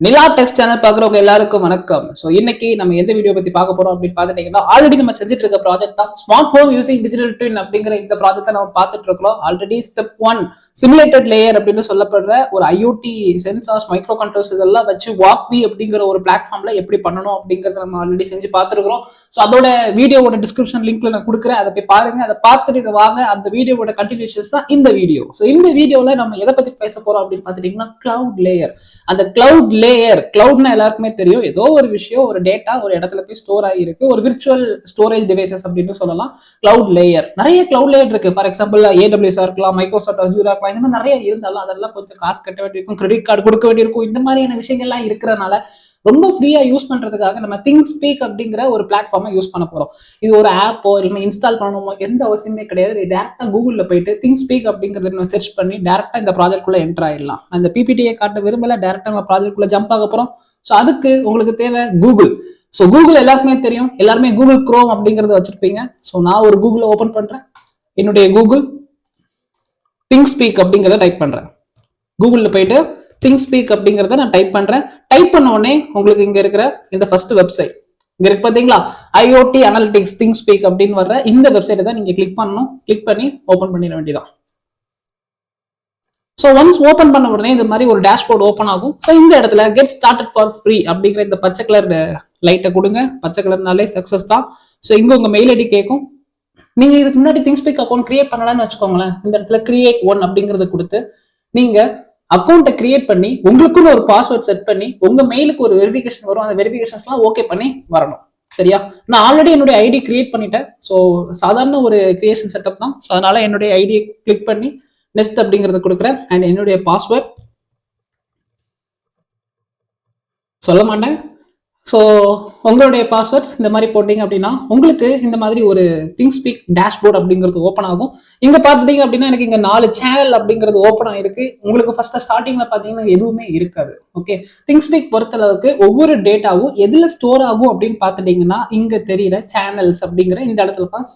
நிலா text channel பாக்குறவங்க எல்லாருக்கும் வணக்கம். ஸோ இன்னைக்கு நம்ம எந்த வீடியோ பத்தி பார்க்க போறோம் அப்படின்னு பார்த்துட்டீங்கன்னா, ஆல்ரெடி நம்ம செஞ்சுட்டு இருக்க ப்ராஜெக்ட் தான் smart home using digital twin அப்படிங்கிற இந்த ப்ராஜெக்ட் நம்ம பார்த்துட்டு இருக்கிறோம். ஆல்ரெடி ஸ்டெப் 1 சிமுலேட்டட் லேயர் அப்படின்னு சொல்லப்படுற ஒரு ஐஓடி சென்சார்ஸ் மைக்ரோ கண்ட்ரோல்ஸ் இதெல்லாம் வச்சு வாக்வி அப்படிங்கிற ஒரு பிளாட்ஃபார்ம்ல எப்படி பண்ணணும் அப்படிங்கறத நம்ம ஆல்ரெடி செஞ்சு பார்த்துருக்கிறோம். ஸோ அதோட வீடியோவோட டிஸ்கிரிப்ஷன் லிங்க்ல நான் கொடுக்குறேன், அதை போய் பாருங்க. அதை பார்த்துட்டு இதை வாங்க. அந்த வீடியோவோட கண்டினியூஷன்ஸ் தான் இந்த வீடியோ. ஸோ இந்த வீடியோல நம்ம எதை பத்தி பேச போறோம் அப்படின்னு பார்த்துட்டீங்கன்னா, கிளவுட் லேயர். அந்த கிளவுட் லேயர், கிளவுட்னா எல்லாருக்குமே தெரியும், ஏதோ ஒரு விஷயம், ஒரு டேட்டா ஒரு இடத்துல போய் ஸ்டோர் ஆகிருக்கு, ஒரு விர்ச்சுவல் ஸ்டோரேஜ் டிவைசஸ் அப்படின்னு சொல்லலாம். கிளவுட் லேயர், நிறைய கிளவுட் லேயர் இருக்கு. ஃபார் எக்ஸாம்பிள் AWS இருக்கலாம், மைக்ரோசாஃப்ட் அஸ்யூர் இருக்கலாம், இந்த மாதிரி நிறைய இருந்தாலும் அதெல்லாம் கொஞ்சம் காசு கட்ட வேண்டியிருக்கும், கிரெடிட் கார்டு கொடுக்க வேண்டியிருக்கும். இந்த மாதிரியான விஷயங்கள்லாம் இருக்கிறதுனால ரொம்ப ஃப்ரீயா யூஸ் பண்றதுக்காக நம்ம திங்ஸ்பீக் அப்படிங்கிற ஒரு பிளாட்ஃபார்மை யூஸ் பண்ண போறோம். இது ஒரு ஆப்போ இல்லை இன்ஸ்டால் பண்ணணுமோ எந்த அவசியமே கிடையாது. டேரக்டா கூகுள்ல போயிட்டு திங்ஸ்பீக் அப்படிங்கறத சர்ச் பண்ணி டேரக்டா இந்த ப்ராஜெக்ட் குள்ள என்டர் ஆயிடலாம். அந்த பிபிடியை காட்ட விரும்பல, டேரக்டா நம்ம ப்ராஜெக்ட் குள்ள ஜம்ப் ஆக போறோம். ஸோ அதுக்கு உங்களுக்கு தேவை கூகுள். ஸோ கூகுள் எல்லாருக்குமே தெரியும், எல்லாருமே கூகுள் குரோம் அப்படிங்கறத வச்சிருப்பீங்க. ஸோ நான் ஒரு கூகுளை ஓபன் பண்றேன், என்னுடைய கூகுள் திங்ஸ்பீக் அப்படிங்கிறத டைப் பண்றேன். கூகுள்ல போயிட்டு திங்ஸ்பீக் அப்படிங்கிறத நான் டைப் பண்றேன். டைப் பண்ண உடனே உங்களுக்கு இங்க இருக்கிற இந்த ஃபர்ஸ்ட் வெப்சைட் இங்க இருக்கு பாத்தீங்களா, IoT அனலிட்டிக்ஸ் திங்ஸ்பீக் அப்படின்னு வர்ற இந்த வெப்சைட்டை தான் நீங்க கிளிக் பண்ணணும். கிளிக் பண்ணி ஓபன் பண்ணிட வேண்டியதான். ஸோ ஒன்ஸ் ஓபன் பண்ண உடனே இந்த மாதிரி ஒரு டேஷ்போர்ட் ஓப்பன் ஆகும். ஸோ இந்த இடத்துல கெட் ஸ்டார்டட் ஃபார் ஃப்ரீ அப்படிங்கிற இந்த பச்சை கலர் லைட்டை கொடுங்க. பச்சை கலர்னாலே சக்சஸ் தான். ஸோ இங்க உங்க மெயில் ஐடி கேட்கும். நீங்க இதுக்கு முன்னாடி திங்ஸ்பீக் அக்கௌண்ட் கிரியேட் பண்ணலாம்னு வச்சுக்கோங்களேன். இந்த இடத்துல கிரியேட் 1 அப்படிங்கறத கொடுத்து நீங்க அக்கௌண்ட்டை கிரியேட் பண்ணி உங்களுக்குன்னு ஒரு பாஸ்வேர்ட் செட் பண்ணி உங்க மெயிலுக்கு ஒரு வெரிஃபிகேஷன் வரும். அந்த வெரிஃபிகேஷன்ஸ்லாம் ஓகே பண்ணி வரணும். சரியா? நான் ஆல்ரெடி என்னுடைய ஐடி கிரியேட் பண்ணிட்டேன். ஸோ சாதாரண ஒரு கிரியேஷன் செட்டப் தான். ஸோ அதனால என்னுடைய ஐடியை கிளிக் பண்ணி நெக்ஸ்ட் அப்படிங்கறத கொடுக்குறேன். அண்ட் என்னுடைய பாஸ்வேர்ட் சொல்ல மாட்டேன். ஸோ உங்களுடைய பாஸ்வேர்ட்ஸ் இந்த மாதிரி போட்டீங்க அப்படின்னா உங்களுக்கு இந்த மாதிரி ஒரு திங்ஸ்பீக் டேஷ்போர்ட் அப்படிங்கிறது ஓப்பன் ஆகும். இங்க பாத்துட்டீங்க அப்படின்னா எனக்கு இங்க 4 சேனல் அப்படிங்கிறது ஓப்பன் ஆயிருக்கு. உங்களுக்கு ஃபர்ஸ்ட் ஸ்டார்டிங்ல பாத்தீங்கன்னா எதுவுமே இருக்காது. ஓகே, திங்ஸ்பீக் பொறுத்தளவுக்கு ஒவ்வொரு டேட்டாவும் எதுல ஸ்டோர் ஆகும் அப்படின்னு பாத்துட்டீங்கன்னா இங்க தெரியல சேனல்ஸ் அப்படிங்கிற இந்த இடத்துல தான்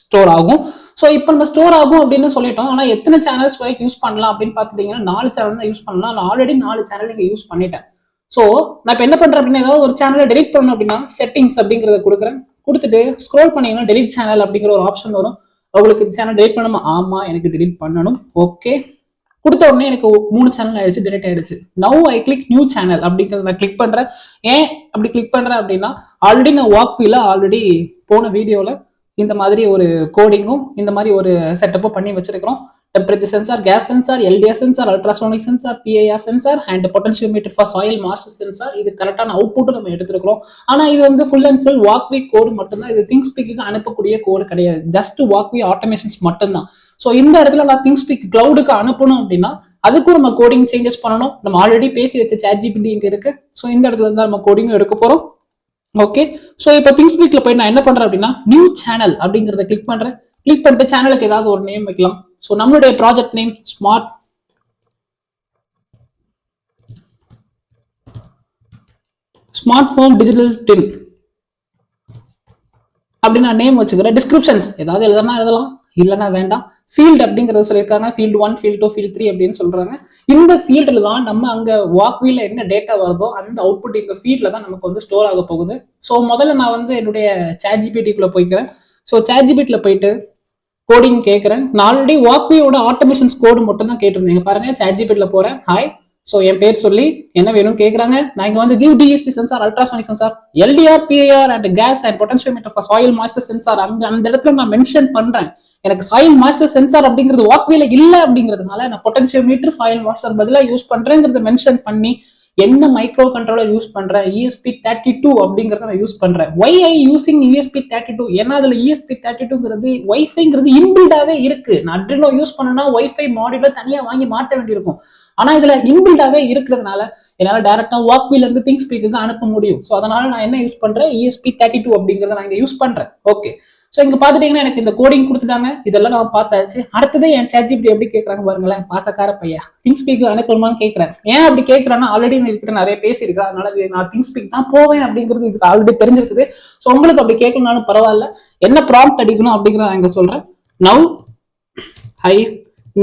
ஸ்டோர் ஆகும். ஸோ இப்போ நம்ம ஸ்டோர் ஆகும் அப்படின்னு சொல்லிட்டோம். ஆனா எத்தனை சேனல்ஸ் வரைக்கும் யூஸ் பண்ணலாம் அப்படின்னு பாத்துட்டீங்கன்னா 4 சேனல் தான் யூஸ் பண்ணலாம். நான் ஆல்ரெடி 4 சேனல் இங்க யூஸ் பண்ணிட்டேன். ஸோ நான் இப்போ என்ன பண்றேன் அப்படின்னா, ஏதாவது ஒரு சேனலை டெலிட் பண்ணணும் அப்படின்னா செட்டிங்ஸ் அப்படிங்கிறத கொடுக்குறேன். கொடுத்துட்டு ஸ்க்ரோல் பண்ணீங்கன்னா டெலிட் சேனல் அப்படிங்கிற ஒரு ஆப்ஷன் வரும். உங்களுக்கு சேனல் டெலிட் பண்ணணுமா? ஆமா, எனக்கு டெலிட் பண்ணணும். ஓகே கொடுத்த உடனே எனக்கு 3 சேனல் ஆயிடுச்சு, டெலிட் ஆயிடுச்சு. Now I click new channel அப்படிங்கிறத நான் கிளிக் பண்றேன். ஏன் அப்படி கிளிக் பண்றேன் அப்படின்னா, ஆல்ரெடி நான் வாக்வில ஆல்ரெடி போன வீடியோல இந்த மாதிரி ஒரு கோடிங்கும் இந்த மாதிரி ஒரு செட்டப்பும் பண்ணி வச்சிருக்கிறோம். Temperature sensor, gas sensor, LDR sensor, ultrasonic sensor, PIR sensor and potentiometer for soil moisture sensor. இது கரெக்டான அவுட்புட் நம்ம எடுத்துருக்கிறோம். ஆனா இது வந்து full and full Wokwi code மட்டும்தான். இது திங்ஸ்பீக்கு அனுப்பக்கூடிய கோடு கிடையாது. ஜஸ்ட் வாக்வி ஆட்டோமேஷன்ஸ் மட்டும்தான். ஸோ இந்த இடத்துல நான் திங்ஸ்பீக் கிளவுடுக்கு அனுப்பணும் அப்படின்னா அதுக்கும் நம்ம கோடிங் சேஞ்சஸ் பண்ணணும். நம்ம ஆல்ரெடி பேசி வச்ச ChatGPT இங்க இருக்கு. ஸோ இந்த இடத்துல தான் நம்ம கோடிங்கும் எடுக்க போறோம். ஓகே, ஸோ இப்போ திங்ஸ்பீக்ல போய் நான் என்ன பண்றேன் அப்படின்னா நியூ சேனல் அப்படிங்கிறத கிளிக் பண்றேன். கிளிக் பண்ணிட்டு சேனலுக்கு ஏதாவது ஒரு நேம் வைக்கலாம். ஸோ நம்மளுடைய project name smart home digital twin அப்படின்னு நான் நேம் வச்சுக்கிறேன். டிஸ்கிரிப்ஷன்ஸ் ஏதாவது எழுதனா எழுதலாம், இல்லைன்னா வேண்டாம். ஃபீல்டு அப்படிங்கறத சொல்லியிருக்காங்க. ஃபீல்டு 1, ஃபீல்டு 2, ஃபீல்டு 3 அப்படின்னு சொல்றாங்க. இந்த ஃபீல்டுல தான் நம்ம அங்க வாக்வில என்ன டேட்டா வருதோ அந்த அவுட்புட் இந்த ஃபீல்ட்ல தான் நமக்கு வந்து ஸ்டோர் ஆக போகுது. ஸோ முதல்ல நான் வந்து என்னுடைய ChatGPT-க்குள்ள போய்க்கிறேன். ஸோ ChatGPT-ல போயிட்டு கோடிங் கேட்கறேன். நான் ஆல்ரெடி வாக்வியோட ஆட்டோமேஷன்ஸ் கோடு மட்டும் தான் கேட்டிருந்தேன். பாருங்க, ChatGPT-ல போறேன். ஹாய், ஸோ என் பேர் சொல்லி என்ன வேணும் கேட்குறாங்க. நான் இங்கே வந்து give DST sensor, ultrasonic sensor, LDR, PIR and gas and potentiometer for soil moisture sensor அந்த இடத்துல நான் மென்ஷன் பண்றேன். எனக்கு சாயில் மாய்ஸ்டர் சென்சார் அப்படிங்கிறது வாக்வில இல்ல அப்படிங்கிறதுனால நான் பொட்டன்ஷியோமீட்டர் சாயில் மாய்ஸ்டர் பதிலாக யூஸ் பண்றேங்கிறத மென்ஷன் பண்ணி என்ன மைக்ரோ கண்ட்ரோலர் யூஸ் பண்றேன், ESP32 அப்படிங்கறத நான் யூஸ் பண்றேன். Why I using ESP32? ஏன்னா அதுல ESP32ங்கிறது வைஃபைங்கிறது இன்பில்டாவே இருக்கு. நான் அட்ரினோ யூஸ் பண்ணனா வைஃபை மாடியூல தனியா வாங்கி மாட்ட வேண்டியிருக்கும். ஆனா இதுல இன்பில்டாவே இருக்கிறதுனால என்னால டைரக்டா வாக்வில இருந்து திங்ஸ்பீக்கு அனுப்ப முடியும். ஸோ அதனால நான் என்ன யூஸ் பண்றேன், ESP32 அப்படிங்கறத நான் இங்க யூஸ் பண்றேன். ஓகே, ஸோ இங்க பாத்துட்டீங்கன்னா எனக்கு இந்த கோடிங் கொடுத்துட்டாங்க. இதெல்லாம் நான் பார்த்தாச்சு. அடுத்தது என் ChatGPT எப்படி கேட்கறாங்க பாருங்களேன். பாசக்கார பையா, திங்ஸ்பீக் அனுப்பணுமான்னு கேட்கறேன். ஏன் அப்படி கேட்கறேன்னா ஆல்ரெடி நான் இதுக்கிட்ட நிறைய பேசியிருக்கேன். அதனால நான் திங்ஸ்பீக் தான் போவேன் அப்படிங்கிறது இதுக்கு ஆல்ரெடி தெரிஞ்சிருக்குது. ஸோ உங்களுக்கு அப்படி கேட்கணும்னாலும் பரவாயில்ல. என்ன ப்ராம்ப்ட் அடிக்கணும் அப்படிங்கிறத நான் இங்க சொல்றேன். நவ் ஐ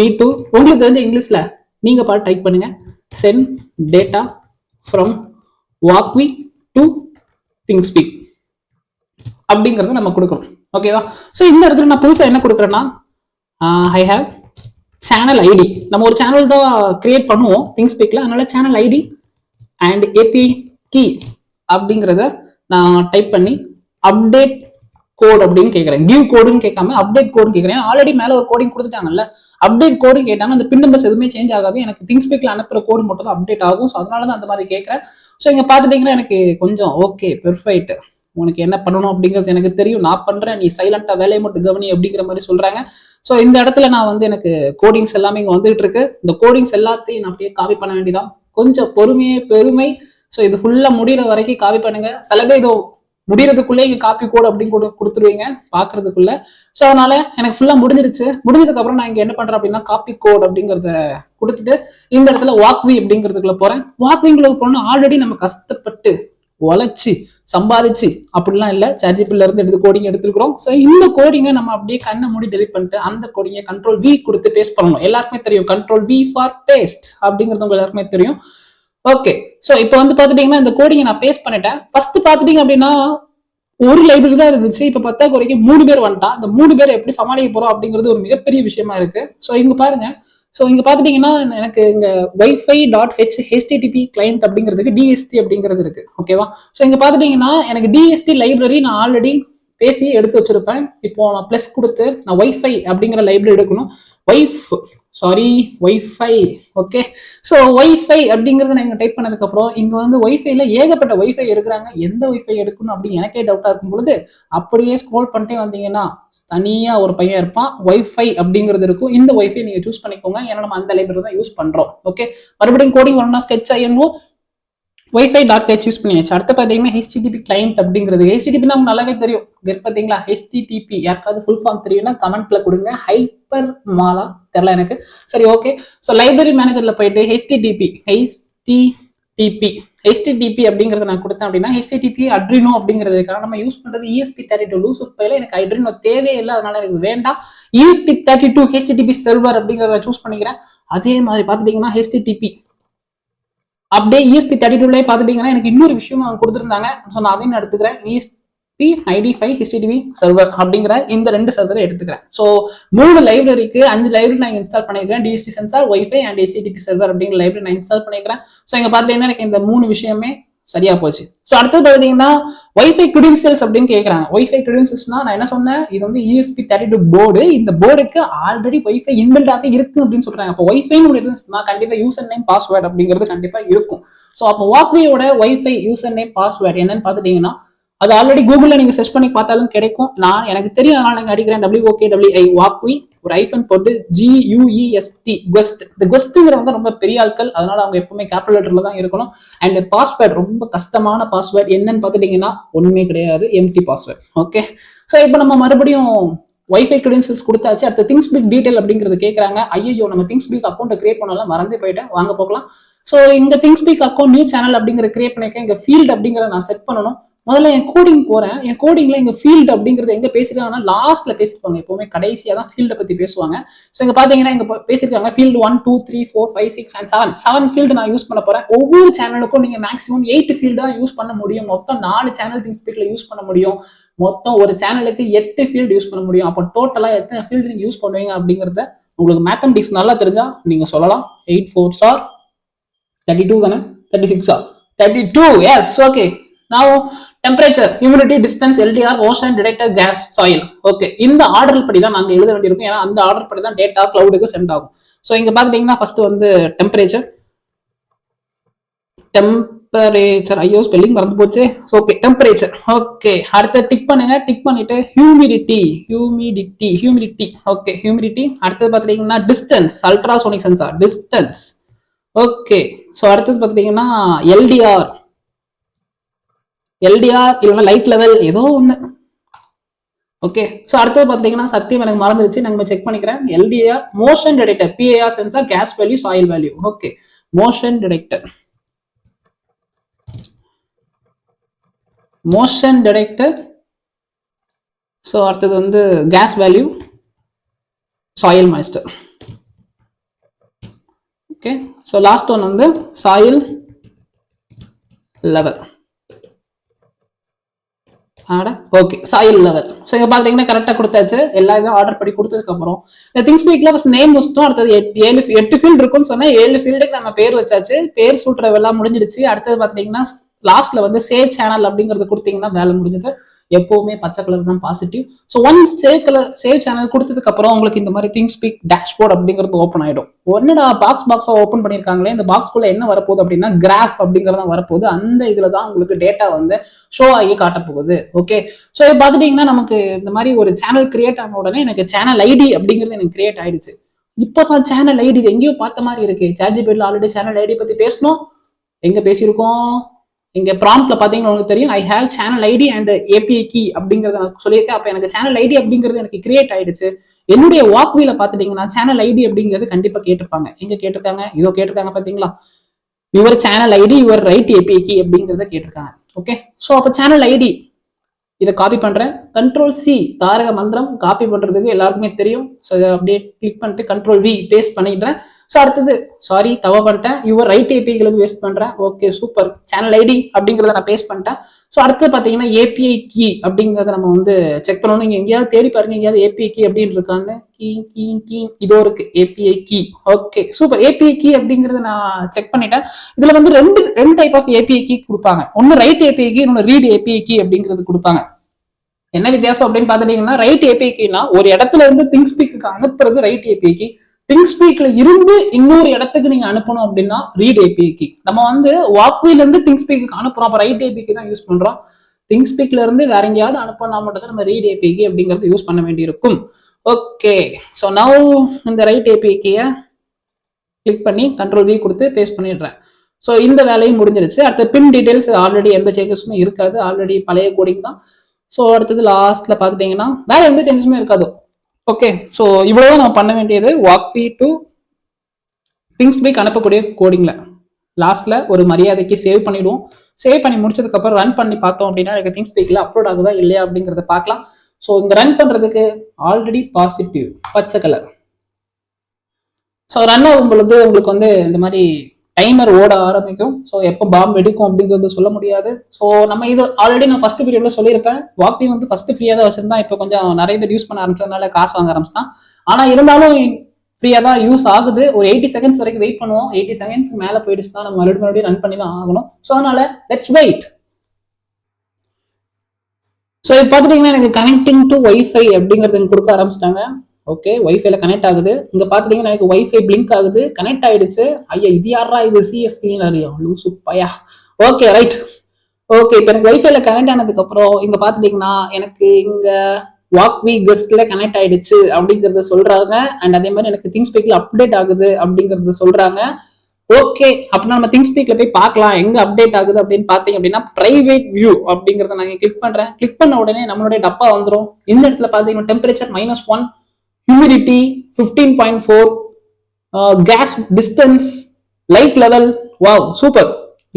நீட் டு, உங்களுக்கு தெரிஞ்ச இங்கிலீஷ்ல நீங்க பாட்டு டைப் பண்ணுங்க, சென்ட் டேட்டா ஃப்ரம் வாக்வி டு திங்ஸ்பீக் அப்படிங்கறத நம்ம கொடுக்குறோம். ஓகேவா? ஸோ இந்த இடத்துல நான் புதுசாக என்ன கொடுக்குறேன்னா ஐ ஹாவ் சேனல் ஐடி. நம்ம ஒரு சேனல் தான் கிரியேட் பண்ணுவோம் திங்ஸ்பீக்ல, அதனால channel ID and API key அப்படிங்கிறத நான் டைப் பண்ணி அப்டேட் கோட் அப்படின்னு கேட்கறேன். கிவ் கோடுன்னு கேட்காம அப்டேட் கோடு கேட்கறேன். ஆல்ரெடி மேல ஒரு கோடிங் கொடுத்துட்டாங்கல்ல, அப்டேட் கோடு கேட்டாங்க, அந்த பின் நம்பர்ஸ் எதுவுமே சேஞ்ச் ஆகாது, எனக்கு திங்ஸ்பீக்ல அனுப்புற கோடு மட்டும் தான் அப்டேட் ஆகும். ஸோ அதனால தான் அந்த மாதிரி கேட்கறேன். ஸோ இங்க பாத்துட்டீங்கன்னா எனக்கு கொஞ்சம் ஓகே பெர்ஃபெக்ட், உனக்கு என்ன பண்ணணும் அப்படிங்கிறது எனக்கு தெரியும், நான் பண்றேன், நீ சைலண்டா வேலையை மட்டும் கவனி அப்படிங்கிற மாதிரி சொல்றாங்க. ஸோ இந்த இடத்துல நான் வந்து எனக்கு கோடிங்ஸ் எல்லாமே இங்க வந்துகிட்டு இருக்கு. இந்த கோடிங்ஸ் எல்லாத்தையும் நான் அப்படியே காப்பி பண்ண வேண்டியதான். கொஞ்சம் பொறுமையே பெருமை. ஸோ இது ஃபுல்லா முடிகிற வரைக்கும் காப்பி பண்ணுங்க. சில பேர் இதோ முடியறதுக்குள்ளே இங்க காப்பி கோட் அப்படின்னு கொடுத்துருவீங்க பாக்குறதுக்குள்ள. ஸோ அதனால எனக்கு ஃபுல்லா முடிஞ்சிருச்சு. முடிஞ்சதுக்கு அப்புறம் நான் இங்க என்ன பண்றேன் அப்படின்னா காப்பி கோட் அப்படிங்கறத கொடுத்துட்டு இந்த இடத்துல வாக்வி அப்படிங்கிறதுக்குள்ள போறேன். வாக்விங்களுக்கு போனா ஆல்ரெடி நம்ம கஷ்டப்பட்டு உழைச்சி சம்பாதிச்சு அப்படிலாம் இல்லை, சாட்ஜிபில இருந்து எடுத்து கோடிங் எடுத்துருக்கிறோம். ஸோ இந்த கோடிங்கை நம்ம அப்படியே கண்ணை மூடி டெலிட் பண்ணிட்டு அந்த கோடிங்கை கண்ட்ரோல் வி கொடுத்து பேஸ்ட் பண்ணணும். எல்லாருக்குமே தெரியும் கண்ட்ரோல் வி ஃபார் பேஸ்ட் அப்படிங்கிறது உங்களுக்கு எல்லாருக்குமே தெரியும். ஓகே, ஸோ இப்போ வந்து பாத்துட்டீங்கன்னா இந்த கோடிங்கை நான் பேஸ்ட் பண்ணிட்டேன். ஃபர்ஸ்ட் பாத்துட்டீங்க அப்படின்னா ஒரு லைப்ரரி தான் இருந்துச்சு, இப்ப 10 குறைக்கு 3 பேர் வந்துட்டான். இந்த 3 பேர் எப்படி சமாளிக்க போறோம் அப்படிங்கிறது ஒரு மிகப்பெரிய விஷயமா இருக்கு. ஸோ இங்க பாருங்க, ஸோ இங்க பாத்துட்டீங்கன்னா எனக்கு இங்க வைஃபை டாட் ஹெச்டிடிபி கிளைண்ட் அப்படிங்கிறதுக்கு டிஎஸ்டி அப்படிங்கிறது இருக்கு. ஓகேவா? ஸோ இங்க பாத்துட்டீங்கன்னா எனக்கு டிஎஸ்டி லைப்ரரி நான் ஆல்ரெடி பேசி எடுத்து வச்சிருப்பேன். இப்போ நான் பிளஸ் கொடுத்து நான் வைஃபை அப்படிங்கிற லைப்ரரி எடுக்கணும். வைஃபை. ஓகே, ஸோ வைஃபை அப்படிங்கறத நான் இங்க டைப் பண்ணதுக்கு அப்புறம் இங்க வந்து வைஃபைல ஏகப்பட்ட வைஃபை எடுக்கிறாங்க. எந்த வைஃபை எடுக்கணும் அப்படின்னு எனக்கே டவுட்டா இருக்கும் பொழுது அப்படியே ஸ்க்ரோல் பண்ணிட்டே வந்தீங்கன்னா தனியா ஒரு பையன் இருப்பான், வைஃபை அப்படிங்கிறது இருக்கும். இந்த வைஃபை நீங்க சூஸ் பண்ணிக்கோங்க, ஏன்னா நம்ம அந்த லைப்ரரி தான் யூஸ் பண்றோம். ஓகே, மறுபடியும் கோடிங் வரணும்னா sketch INO wifi dot cache use பண்ணியாச்சு. அடுத்து பார்த்தீங்கன்னா ஹெச்டிடிபி கிளைண்ட் அப்படிங்கிறது. ஹெச்டிடிபி நமக்கு நல்லாவே தெரியும், பார்த்தீங்களா? ஹெச்டிடிபி யாருக்காவது ஃபுல் ஃபார்ம் தெரியும்னா கமெண்ட்ல கொடுங்க. ஹைப்பர் மாலா தெரியல எனக்கு. சரி, ஓகே. ஸோ லைப்ரரி மேனேஜர்ல போயிட்டு ஹெச்டிடிபி அப்படிங்கிறத நான் கொடுத்தேன் அப்படின்னா ஹெச்டிடிபி அட்ரினோ அப்படிங்கிறதுக்காக நம்ம யூஸ் பண்றது ESP32 லூசு பையில எனக்கு அட்ரினோ தேவையில்லை, அதனால எனக்கு வேண்டாம். ESP32 ஹெச்டிடிபி சர்வர் அப்படிங்கிறத சூஸ் பண்ணிக்கிறேன். அதே மாதிரி பார்த்துட்டீங்கன்னா ஹெச்டிடிபி அப்படியே ESP32 பாத்துட்டீங்கன்னா எனக்கு இன்னொரு விஷயம் அவங்க கொடுத்துருந்தாங்க. ஸோ நான் அதையும் எடுத்துக்கிறேன். ESP95 HTTP சர்வர் அப்படிங்கிற இந்த 2 சர்வரை எடுத்துக்கிறேன். ஸோ 3 லைப்ரரிக்கு 5 லைப்ரரி நான் இன்ஸ்டால் பண்ணிக்கிறேன். DHT sensor, wifi and HTTP server அப்படிங்கிற லைப்ரரி நான் இன்ஸ்டால் பண்ணிக்கிறேன். ஸோ இங்க பாத்தீங்கன்னா எனக்கு இந்த 3 விஷயமே சரியா போச்சு. ஸோ அடுத்தது பாத்தீங்கன்னா வைஃபை கிரெடென்ஷியல்ஸ் அப்படின்னு கேட்கறாங்க. வைஃபை கிரெடென்ஷியல்ஸ்னா நான் என்ன சொன்னேன், இது வந்து ESP32 போர்டு, இந்த போர்டுக்கு ஆல்ரெடி வைஃபை இன்பில்டாவே இருக்கு அப்படின்னு சொல்றாங்க. அப்போ வைஃபைன்னு ஒன்று இருந்துச்சுன்னா கண்டிப்பா யூசர் நேம் பாஸ்வேர்டு அப்படிங்கிறது கண்டிப்பா இருக்கும். ஸோ அப்போ வாக்வியோட வைஃபை யூசர் நேம் பாஸ்வேர்டு என்னன்னு பாத்துட்டீங்கன்னா அது ஆல்ரெடி கூகுள்ல நீங்க சர்ச் பண்ணி பார்த்தாலும் கிடைக்கும். நான் எனக்கு தெரியும், அதனால நான் அடிக்கிறேன் WOKWI வாக்வி ஒரு ஐஃபன் போட்டு GUEST குவெஸ்ட். இந்த குவெஸ்ட்ங்கிறவங்க ரொம்ப பெரிய ஆட்கள், அதனால அவங்க எப்பவுமே கேபிட்டல் லெட்டர்ல தான் இருக்கணும். அண்ட் பாஸ்வேர்டு ரொம்ப கஷ்டமான பாஸ்வேர்டு என்னன்னு பார்த்துட்டீங்கன்னா ஒண்ணுமே கிடையாது, எம்டி பாஸ்வேர்டு. ஓகே, ஸோ இப்போ நம்ம மறுபடியும் வைஃபை கிரெடென்ஷியல்ஸ் கொடுத்தாச்சு. அடுத்த திங்ஸ்பீக் டீடைல் அப்படிங்கிறது கேட்கறாங்க. ஐயோ, நம்ம திங்ஸ்பீக் அக்கௌண்ட் கிரியேட் பண்ணலாம், மறந்து போயிட்டேன், வாங்க போகலாம். ஸோ இங்க திங்ஸ்பீக் அக்கௌண்ட் நியூ சேனல் அப்படிங்கிற கிரியேட் பண்ணிருக்கேன். இங்க ஃபீல்டு அப்படிங்கிறத நான் செட் பண்ணணும். முதல்ல என் கோடிங் போறேன். என் கோடிங்ல இங்க ஃபீல்டு அப்படிங்கறது எங்க பேசிருக்காங்கன்னா லாஸ்ட்ல பேசிருப்பாங்க. எப்பவுமே கடைசியா தான் ஃபீல்டை பத்தி பேசுவாங்க. ஸோ இங்க பாத்தீங்கன்னா இங்க பேசிருக்காங்க ஃபீல்டு 1 2 3 4 5 6 and 7 ஃபீல்டு நான் யூஸ் பண்ண போறேன். ஒவ்வொரு சேனலுக்கும் நீங்க மேக்ஸிமம் 8 ஃபீல்டு தான் யூஸ் பண்ண முடியும். மொத்தம் 4 சேனல் திங்ஸ்பீக்ல யூஸ் பண்ண முடியும். மொத்தம் ஒரு சேனலுக்கு 8 ஃபீல்டு யூஸ் பண்ண முடியும். அப்போ டோட்டலா எத்தனை ஃபீல்டு நீங்க யூஸ் பண்ணுவீங்க அப்படிங்கறத உங்களுக்கு மேத்தமெட்டிக்ஸ் நல்லா தெரிஞ்சா நீங்க சொல்லலாம். 8 4s are 32 தானே, 36 are 32. Yes, okay. Now temperature, humidity, distance, LDR, ocean, detector, gas, soil. Okay, இந்த ஆர்டர் படி தான் நாங்க எழுத வேண்டியிருக்கும். ஏன்னா அந்த ஆர்டர் படி தான் டேட்டா கிளவுடுக்கு சென்ட் ஆகும். ஸோ இங்க பாத்தீங்கன்னா ஃபர்ஸ்ட் வந்து டெம்பரேச்சர், ஐயோ ஸ்பெல்லிங் மறந்து போச்சு. Okay, temperature. ஓகே, அடுத்து டிக் பண்ணுங்க. டிக் பண்ணிட்டு ஹியூமிடிட்டி. Okay, humidity. அடுத்தது பாத்தீங்கன்னா distance, ultrasonic sensor distance. Okay, so அடுத்தது பாத்தீங்கன்னா எல்டிஆர் இல்லைன்னா லைட் லெவல் ஏதோ ஒன்று. ஓகே, ஸோ அடுத்தது பார்த்தீங்கன்னா சத்தியம் எனக்கு மறந்துருச்சு, நாங்கள் செக் பண்ணிக்கிறேன். LTR motion detector, PIR sensor, case value, soil value. Okay, motion detector. So அடுத்தது வந்து case value, soil moisture. Okay, so last one வந்து soil level. Okay, soil level. So இங்கே பார்த்தீங்கன்னா கரெக்டாக கொடுத்தாச்சு. எல்லா இதுவும் ஆர்டர் பண்ணி கொடுத்ததுக்கப்புறம் இந்த திங்ஸ் வீக்ல ஃபஸ்ட் நேம் வச்சிட்டோம். அடுத்தது 8 ஃபீல்டு இருக்குன்னு சொன்னால் 7 ஃபீல்டுக்கு நம்ம பேர் வச்சாச்சு. பேர் சூட்டுறவெல்லாம் முடிஞ்சிடுச்சு. அடுத்தது பார்த்தீங்கன்னா லாஸ்ட்ல வந்து சேவ் சேனல் அப்படிங்கிறது கொடுத்தீங்கன்னா வேலை முடிஞ்சது. எப்பவுமே பச்சை கலர் தான் positive. So once save channel கொடுத்ததுக்கு அப்புறம் உங்களுக்கு இந்த மாதிரி திங்ஸ் ஸ்பீக் டேஷ்போர்ட் அப்படிங்கிறது ஓப்பன் ஆயிடும். ஒன்னடா பாக்ஸா ஓப்பன் பண்ணிருக்காங்களே, இந்த பாக்ஸ்குள்ள என்ன வரப்போகுது அப்படின்னா கிராஃப் அப்படிங்கிறத வரப்போகுது. அந்த இதுல தான் உங்களுக்கு டேட்டா வந்து ஷோ ஆகி காட்டப்போகுது. ஓகே, ஸோ இப்போ பார்த்துட்டீங்கன்னா நமக்கு இந்த மாதிரி ஒரு சேனல் கிரியேட் ஆன உடனே எனக்கு சேனல் ஐடி அப்படிங்கிறது எனக்கு கிரியேட் ஆயிடுச்சு. இப்போதான் சேனல் ஐடி எங்கேயோ பார்த்த மாதிரி இருக்கு. சாட்ஜிபிட்டில ஆல்ரெடி சேனல் ஐடி பத்தி பேசணும். எங்க பேசியிருக்கோம்? இங்க ப்ராம்ப்ட்ல பாத்தீங்கன்னா உங்களுக்கு தெரியும், I have channel ID and API key அப்படிங்கறத நான் சொல்லியிருக்கேன். அப்ப எனக்கு சேனல் ஐடி அப்படிங்கிறது எனக்கு கிரியேட் ஆயிடுச்சு. என்னுடைய வாக்வீல பாத்துட்டீங்கன்னா சேனல் ஐடி அப்படிங்கிறது கண்டிப்பா கேட்டிருப்பாங்க. எங்க கேட்டிருக்காங்க? இதோ கேட்டிருக்காங்க பாத்தீங்களா, your channel ID your write API key அப்படிங்கிறத கேட்டிருக்காங்க. ஓகே, ஸோ அப்போ சேனல் ஐடி இதை காப்பி பண்றேன். Ctrl+C தாரக மந்திரம் காப்பி பண்றதுக்கு எல்லாருக்குமே தெரியும். ஸோ இதை அப்படியே கிளிக் பண்ணிட்டு Ctrl+V பேஸ்ட் பண்ணிடுறேன். ஸோ அடுத்தது சாரி தவா பண்ணிட்டேன், யுவர் ரைட் ஏபிஐ பேஸ்ட் பண்றேன். ஓகே சூப்பர், சேனல் ஐடி அப்படிங்கிறத நான் பேஸ்ட் பண்ணிட்டேன். ஸோ அடுத்து பார்த்தீங்கன்னா ஏபிஐ கீ அப்படிங்கிறத நம்ம வந்து செக் பண்ணணும். நீங்க எங்கேயாவது தேடி பாருங்க, எங்கேயாவது ஏபிஐ கீ அப்படின்னு இருக்கான்னு. கீ இதோ இருக்கு API key. Okay super, API key அப்படிங்கிறத நான் செக் பண்ணிட்டேன். இதுல வந்து ரெண்டு டைப் ஆஃப் ஏபிஐ கீ கொடுப்பாங்க. ஒன்னு ரைட் ஏபிஐ கீ, இன்னொன்று ரீட் ஏபிஐ கீ அப்படிங்கிறது கொடுப்பாங்க. என்ன வித்தியாசம் அப்படின்னு பாத்துட்டீங்கன்னா, ரைட் ஏபிஐ கீனா ஒரு இடத்துல இருந்து திங்ஸ் ஸ்பீக்கு அனுப்புறது ரைட் ஏபிஐ கீ. திங்ஸ் ஸ்பீக்ல இருந்து இன்னொரு இடத்துக்கு நீங்க அனுப்பணும் அப்படின்னா ரீட் ஏபிஐ கீ. நம்ம வந்து வாக்வீல இருந்து திங்ஸ் ஸ்பீக்கு அனுப்புறோம், அப்ப ரைட் ஏபிஐ கீ தான் யூஸ் பண்றோம். திங்ஸ் ஸ்பீக்ல இருந்து வேற எங்கேயாவது அனுப்பினா மட்டும் நம்ம ரீட் ஏபிஐ கீ அப்படிங்கிறது யூஸ் பண்ண வேண்டியிருக்கும். ஓகே, ஸோ நவ் இந்த ரைட் ஏபிஐ கீயை கிளிக் பண்ணி Ctrl+V கொடுத்து பேஸ்ட் பண்ணிடுறேன். ஸோ இந்த வேலையும் முடிஞ்சிருச்சு. அடுத்த பின் டீடைல்ஸ் ஆல்ரெடி எந்த சேஞ்சஸுமே இருக்காது, ஆல்ரெடி பழைய கோடிங் தான். ஸோ அடுத்தது லாஸ்ட்ல பார்த்துட்டீங்கன்னா வேற எந்த சேஞ்சஸுமே இருக்காது. ஓகே, ஸோ இவ்வளவுதான் நம்ம பண்ண வேண்டியது வாக்வி டு திங்ஸ் ஸ்பீக் அனுப்பக்கூடிய கோடிங்ல. லாஸ்ட்ல ஒரு மரியாதைக்கு சேவ் பண்ணிடுவோம். சேவ் பண்ணி முடிச்சதுக்கு அப்புறம் ரன் பண்ணி பார்த்தோம் அப்படின்னா எனக்கு திங்ஸ் ஸ்பீக்ல அப்லோட் ஆகுதா இல்லையா அப்படிங்கிறத பார்க்கலாம். ஸோ இங்க ரன் பண்றதுக்கு ஆல்ரெடி பாசிட்டிவ் பச்சை கலர். ஸோ ரன் ஆகும் பொழுது உங்களுக்கு வந்து இந்த மாதிரி டைமர் ஓட ஆரம்பிக்கும். ஸோ எப்போ பாம்பு எடுக்கும் அப்படிங்கிறது சொல்ல முடியாது. ஸோ நம்ம இது ஆல்ரெடி நான் ஃபர்ஸ்ட் பீரியட்ல சொல்லியிருப்பேன். வாக்வி வந்து ஃபர்ஸ்ட் ஃப்ரீயாக தான் வச்சிருந்தான். இப்போ கொஞ்சம் நிறைய பேர் யூஸ் பண்ண ஆரம்பிச்சதுனால காசு வாங்க ஆரம்பிச்சிட்டான். ஆனால் இருந்தாலும் ஃப்ரீயாக தான் யூஸ் ஆகுது. ஒரு 80 செகண்ட்ஸ் வரைக்கும் வெயிட் பண்ணுவோம். 80 செகண்ட்ஸ் மேலே போயிடுச்சுன்னா நம்ம மறுபடியும் ரன் பண்ணி தான் ஆகணும். ஸோ அதனால லெட்ஸ் வெயிட். ஸோ இப்போ பார்த்துட்டீங்கன்னா எனக்கு கனெக்டிங் டு வைஃபை அப்படிங்கிறது கொடுக்க ஆரம்பிச்சிட்டாங்க. ஓகே, வைஃபைல கனெக்ட் ஆகுது. இங்க பாத்துட்டீங்கன்னா எனக்கு வைஃபை பிளிங்க் ஆகுது, கனெக்ட் ஆயிடுச்சு. ஐயா இது யாரா இது சிஎஸ் கிளீனர் லூசு பையா. Okay right. ஓகே, இப்போ எனக்கு வைஃபைல கனெக்ட் ஆனதுக்கு அப்புறம் இங்க பாத்துட்டீங்கன்னா எனக்கு இங்க வாக்வி கெஸ்ட்ல கனெக்ட் ஆயிடுச்சு அப்படிங்கறத சொல்றாங்க. அண்ட் அதே மாதிரி எனக்கு திங்ஸ் ஸ்பீக்ல அப்டேட் ஆகுது அப்படிங்கறத சொல்றாங்க. ஓகே, அப்படின்னா நம்ம திங்ஸ் ஸ்பீக்ல போய் பார்க்கலாம் எங்க அப்டேட் ஆகுது அப்படின்னு பாத்தீங்க அப்படின்னா பிரைவேட் வியூ அப்படிங்கறத நான் கிளிக் பண்றேன். கிளிக் பண்ண உடனே நம்மளுடைய டப்பா வந்துடும். இந்த இடத்துல பாத்தீங்கன்னா temperature -1, humidity 15.4, gas distance, light level. Wow super,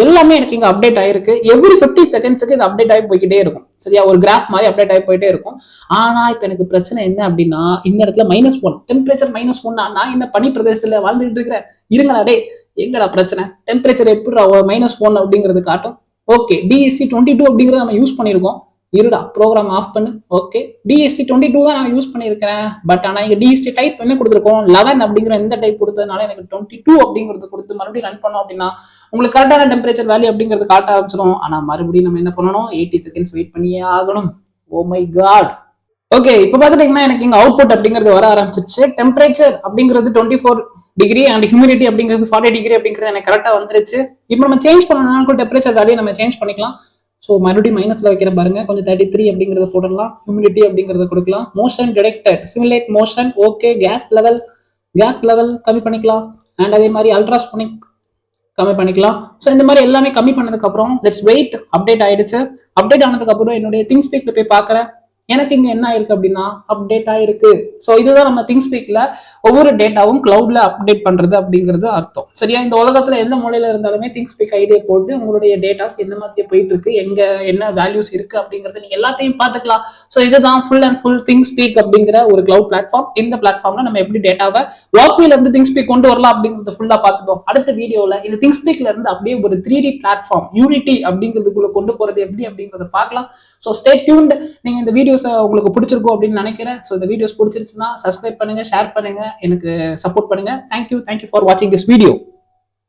எல்லாமே எனக்கு இங்க அப்டேட் ஆயிருக்கு. எவ்ரி 50 செகண்ட்ஸுக்கு இது அப்டேட் ஆகி போய்கிட்டே இருக்கும். சரியா, ஒரு கிராஃப் மாதிரி அப்டேட் ஆகி போயிட்டே இருக்கும். ஆனா இப்ப எனக்கு பிரச்சனை என்ன அப்படின்னா இந்த இடத்துல -1 டெம்பரேச்சர் -1. நான் என்ன பனி பிரதேசத்துல வாழ்ந்துட்டு இருக்கிறேன். இருங்களா டே, எங்கடா பிரச்சனை? டெம்பரேச்சர் எப்படி -1 அப்படிங்கிறது காட்டும். ஓகே, DST22 அப்படிங்கறத நம்ம யூஸ் பண்ணிருக்கோம். இருடா ப்ரோக்ராம் ஆஃப் பண்ணு. ஓகே, DST22 தான் நான் யூஸ் பண்ணியிருக்கிறேன். பட் ஆனால் இங்கே DST டைப் என்ன கொடுத்துருக்கோம் 11 அப்படிங்கிற இந்த டைப் கொடுத்ததுனால எனக்கு 22 அப்படிங்கிறது கொடுத்து மறுபடியும் ரன் பண்ணோம் அப்படின்னா உங்களுக்கு கரெக்டான டெம்பரேச்சர் வேல்யூ அப்படிங்கிறது காட்ட ஆரம்பிச்சிடும். ஆனால் மறுபடியும் நம்ம என்ன பண்ணணும், 80 செகண்ட்ஸ் வெயிட் பண்ணியே ஆகணும். Oh my God. ஓகே, இப்போ பார்த்துட்டீங்கன்னா எனக்கு இங்கே அவுட்புட் அப்படிங்கிறது வர ஆரம்பிச்சிச்சு. டெம்பரேச்சர் அப்படிங்கிறது 24 டிகிரி அண்ட் ஹியூமிடிட்டி அப்படிங்கிறது 40 டிகிரி அப்படிங்கிறது எனக்கு கரெக்டாக வந்துருச்சு. இப்போ நம்ம சேஞ்ச் பண்ணணும்னா டெம்பரேச்சர் வேல்யூ நம்ம சேஞ்ச் பண்ணிக்கலாம். ஸோ மறுபடியும் மைனஸ்ல வைக்கிற பாருங்க, கொஞ்சம் 33 அப்படிங்கிறத போடலாம். ஹியூமிடிட்டி அப்படிங்கிறத கொடுக்கலாம். Motion detected, simulate motion. Okay, gas level கம்மி பண்ணிக்கலாம். அண்ட் அதே மாதிரி அல்ட்ராசோனிக் கம்மி பண்ணிக்கலாம். ஸோ இந்த மாதிரி எல்லாமே கம்மி பண்ணதுக்கு அப்புறம் லெட்ஸ் வெயிட். அப்டேட் ஆயிடுச்சு. அப்டேட் ஆனதுக்கு அப்புறம் என்னுடைய திங்ஸ் ஸ்பீக்ல போய் பார்க்குறேன். எனக்கு இங்க என்ன ஆயிருக்கு அப்படின்னா அப்டேட் ஆயிருக்கு. ஸோ இதுதான் நம்ம திங்ஸ்பீக்ல ஒவ்வொரு டேட்டாவும் கிளவுட்ல அப்டேட் பண்றது அப்படிங்கிறது அர்த்தம். சரியா? இந்த உலகத்துல எந்த மூலையில இருந்தாலுமே திங்ஸ்பீக் ஐடியா போட்டு உங்களுடைய டேட்டாஸ் எந்த மாதிரி போயிட்டு இருக்கு, எங்க என்ன வேல்யூஸ் இருக்கு அப்படிங்கறது நீங்க எல்லாத்தையும் பார்த்துக்கலாம். ஸோ இதுதான் ஃபுல் அண்ட் ஃபுல் திங்ஸ்பீக் அப்படிங்கிற ஒரு கிளவுட் பிளாட்ஃபார்ம். இந்த பிளாட்ஃபார்ம்ல நம்ம எப்படி டேட்டாவை வாக்வேல இருந்து திங்ஸ்பீக் கொண்டு வரலாம் அப்படிங்கறத ஃபுல்லா பார்த்துட்டோம். அடுத்த வீடியோல இந்த திங்ஸ்பீக்ல இருந்து அப்படியே ஒரு 3D பிளாட்ஃபார்ம் யூனிட்டி அப்படிங்கிறதுக்குள்ள கொண்டு போறது எப்படி அப்படிங்கறத பார்க்கலாம். So stay tuned. நீங்க இந்த வீடியோஸ் உங்களுக்கு பிடிச்சிருக்கும் அப்படின்னு நினைக்கிறேன். ஸோ இந்த வீடியோஸ் பிடிச்சிருச்சுன்னா சப்ஸ்கிரைப் பண்ணுங்க, ஷேர் பண்ணுங்க, எனக்கு சப்போர்ட் பண்ணுங்க. தேங்க்யூ ஃபார் வாட்சிங் திஸ் வீடியோ.